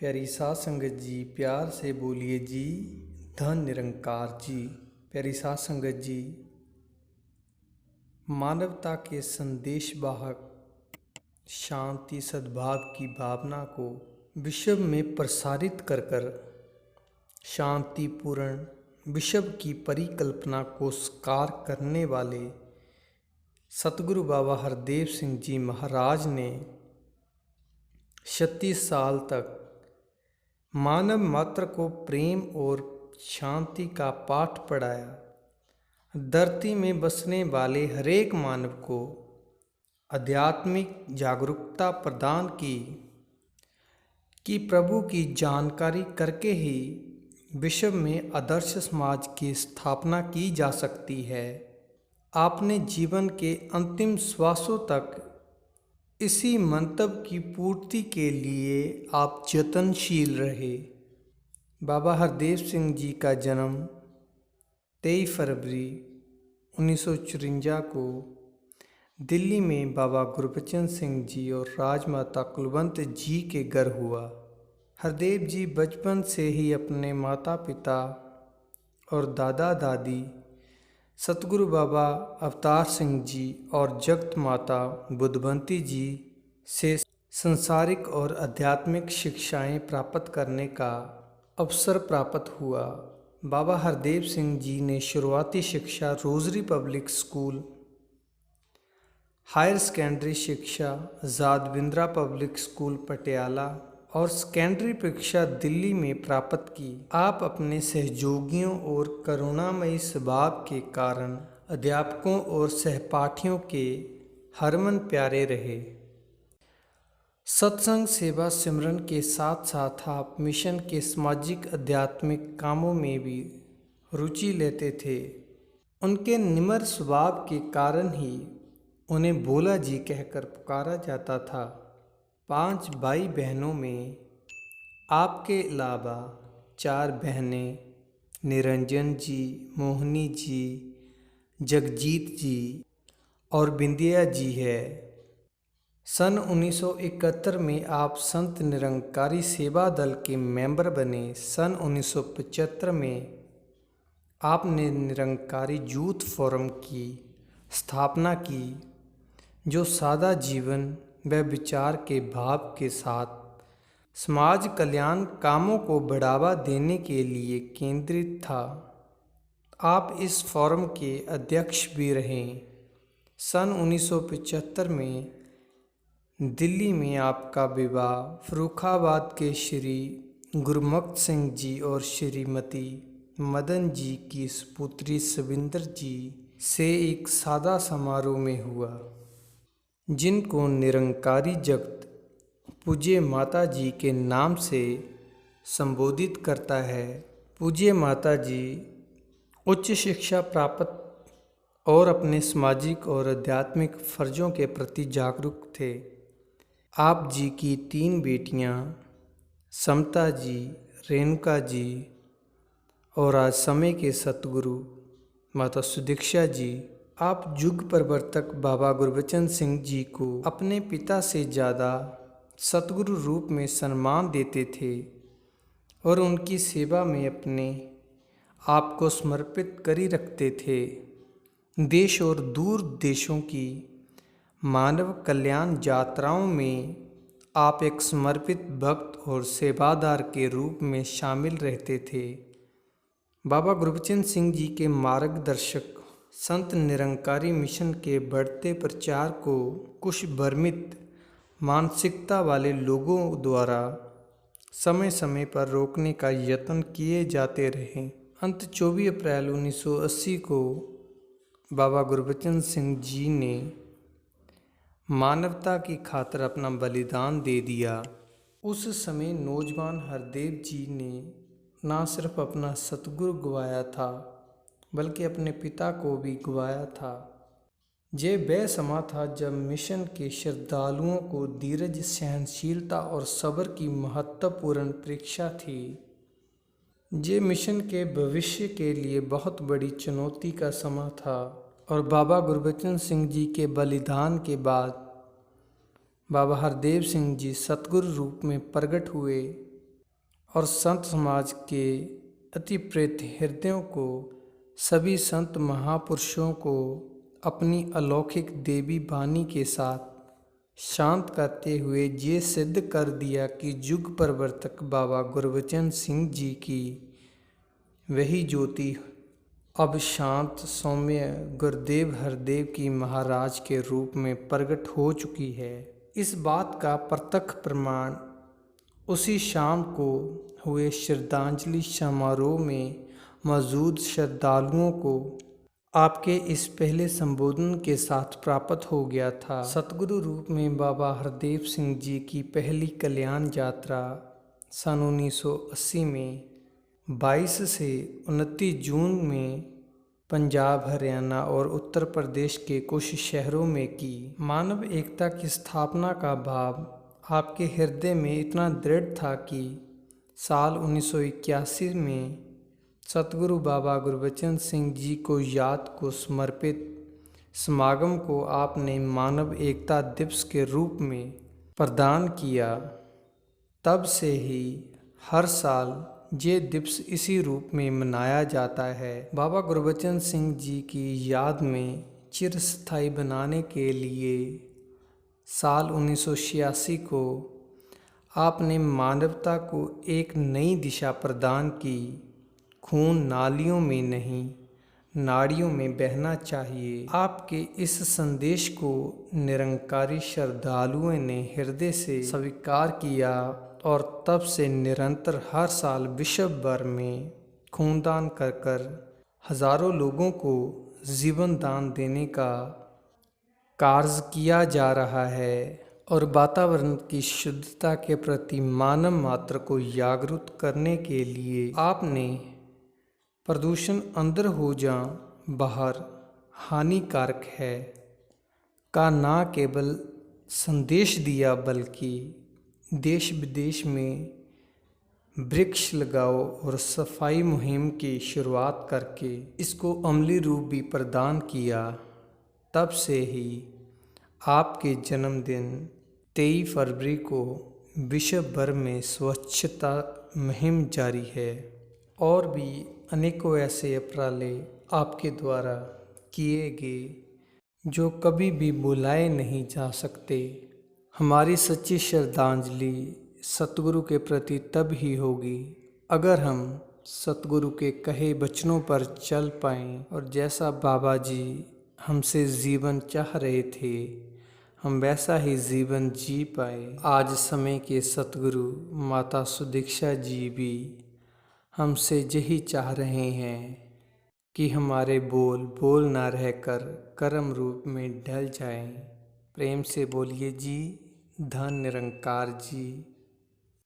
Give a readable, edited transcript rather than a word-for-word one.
प्यारी साध संगत जी, प्यार से बोलिए जी, धन निरंकार जी। प्यारी साध संगत जी, मानवता के संदेश वाहक शांति सद्भाव की भावना को विश्व में प्रसारित कर शांतिपूर्ण विश्व की परिकल्पना को साकार करने वाले सतगुरु बाबा हरदेव सिंह जी महाराज ने 36 साल तक मानव मात्र को प्रेम और शांति का पाठ पढ़ाया। धरती में बसने वाले हरेक मानव को आध्यात्मिक जागरूकता प्रदान की कि प्रभु की जानकारी करके ही विश्व में आदर्श समाज की स्थापना की जा सकती है। आपने जीवन के अंतिम श्वासों तक इसी मंतव्य की पूर्ति के लिए आप जतनशील रहे। बाबा हरदेव सिंह जी का जन्म 23 फरवरी 1954 को दिल्ली में बाबा गुरबचन सिंह जी और राजमाता कुलवंत जी के घर हुआ। हरदेव जी बचपन से ही अपने माता पिता और दादा दादी सतगुरु बाबा अवतार सिंह जी और जगत माता बुद्धवंती जी से संसारिक और आध्यात्मिक शिक्षाएं प्राप्त करने का अवसर प्राप्त हुआ। बाबा हरदेव सिंह जी ने शुरुआती शिक्षा rosary public school, higher secondary शिक्षा जादविंद्रा पब्लिक स्कूल पटियाला और सेकेंडरी शिक्षा दिल्ली में प्राप्त की। आप अपने सहयोगियों और करुणामयी स्वभाव के कारण अध्यापकों और सहपाठियों के हरमन प्यारे रहे। सत्संग सेवा सिमरन के साथ साथ आप मिशन के सामाजिक आध्यात्मिक कामों में भी रुचि लेते थे। उनके निम्र स्वभाव के कारण ही उन्हें भोला जी कहकर पुकारा जाता था। 5 भाई बहनों में आपके अलावा 4 बहनें निरंजन जी, मोहिनी जी, जगजीत जी और बिंदिया जी है। सन 1971 में आप संत निरंकारी सेवा दल के मेंबर बने। सन 1975 में आपने निरंकारी यूथ फोरम की स्थापना की, जो सादा जीवन व विचार के भाव के साथ समाज कल्याण कामों को बढ़ावा देने के लिए केंद्रित था। आप इस फोरम के अध्यक्ष भी रहे। सन 1975 में दिल्ली में आपका विवाह फर्रुखाबाद के श्री गुरमुख सिंह जी और श्रीमती मदन जी की सुपुत्री सविंदर जी से एक सादा समारोह में हुआ, जिनको निरंकारी जगत पूज्य माता जी के नाम से संबोधित करता है। पूज्य माता जी उच्च शिक्षा प्राप्त और अपने सामाजिक और आध्यात्मिक फर्जों के प्रति जागरूक थे। आप जी की 3 बेटियां समता जी, रेणुका जी और आज समय के सतगुरु माता सुदीक्षा जी, आप युग प्रवर्तक बाबा गुरबचन सिंह जी को अपने पिता से ज़्यादा सतगुरु रूप में सम्मान देते थे और उनकी सेवा में अपने आप को समर्पित करी रखते थे। देश और दूर देशों की मानव कल्याण यात्राओं में आप एक समर्पित भक्त और सेवादार के रूप में शामिल रहते थे। बाबा गुरबचन सिंह जी के मार्गदर्शक संत निरंकारी मिशन के बढ़ते प्रचार को कुछ भ्रमित मानसिकता वाले लोगों द्वारा समय समय पर रोकने का यत्न किए जाते रहे। अंत 24 अप्रैल 1980 को बाबा गुरबचन सिंह जी ने मानवता की खातिर अपना बलिदान दे दिया। उस समय नौजवान हरदेव जी ने ना सिर्फ अपना सतगुरु गवाया था, बल्कि अपने पिता को भी गवाया था। ये वह समय था जब मिशन के श्रद्धालुओं को धीरज, सहनशीलता और सब्र की महत्वपूर्ण परीक्षा थी। ये मिशन के भविष्य के लिए बहुत बड़ी चुनौती का समय था और बाबा गुरबचन सिंह जी के बलिदान के बाद बाबा हरदेव सिंह जी सतगुरु रूप में प्रकट हुए और संत समाज के अति प्रेत हृदयों को, सभी संत महापुरुषों को अपनी अलौकिक देवी वाणी के साथ शांत करते हुए ये सिद्ध कर दिया कि युग प्रवर्तक बाबा गुरबचन सिंह जी की वही ज्योति अब शांत सौम्य गुरुदेव हरदेव की महाराज के रूप में प्रकट हो चुकी है। इस बात का प्रत्यक्ष प्रमाण उसी शाम को हुए श्रद्धांजलि समारोह में मौजूद श्रद्धालुओं को आपके इस पहले संबोधन के साथ प्राप्त हो गया था। सतगुरु रूप में बाबा हरदेव सिंह जी की पहली कल्याण यात्रा सन 1980 में 22 से 29 जून में पंजाब, हरियाणा और उत्तर प्रदेश के कुछ शहरों में की। मानव एकता की स्थापना का भाव आपके हृदय में इतना दृढ़ था कि साल 1981 में सतगुरु बाबा गुरबचन सिंह जी को याद को समर्पित समागम को आपने मानव एकता दिवस के रूप में प्रदान किया। तब से ही हर साल ये दिवस इसी रूप में मनाया जाता है। बाबा गुरबचन सिंह जी की याद में चिरस्थायी बनाने के लिए साल 1986 को आपने मानवता को एक नई दिशा प्रदान की। खून नालियों में नहीं, नाड़ियों में बहना चाहिए। आपके इस संदेश को निरंकारी श्रद्धालुओं ने हृदय से स्वीकार किया और तब से निरंतर हर साल विश्व भर में खूनदान कर कर हजारों लोगों को जीवन दान देने का कार्य किया जा रहा है और वातावरण की शुद्धता के प्रति मानव मात्र को जागरूक करने के लिए आपने प्रदूषण अंदर हो जा बाहर हानिकारक है का न केवल संदेश दिया बल्कि देश विदेश में वृक्ष लगाओ और सफाई मुहिम की शुरुआत करके इसको अमली रूप भी प्रदान किया। तब से ही आपके जन्मदिन 23 फरवरी को विश्व भर में स्वच्छता मुहिम जारी है और भी अनेकों ऐसे उपराले आपके द्वारा किए गए जो कभी भी भुलाए नहीं जा सकते। हमारी सच्ची श्रद्धांजलि सतगुरु के प्रति तब ही होगी अगर हम सतगुरु के कहे वचनों पर चल पाएं और जैसा बाबा जी हमसे जीवन चाह रहे थे हम वैसा ही जीवन जी पाए। आज समय के सतगुरु माता सुदीक्षा जी भी हमसे यही चाह रहे हैं कि हमारे बोल बोल ना रहकर कर्म रूप में ढल जाएं। प्रेम से बोलिए जी, धन निरंकार जी।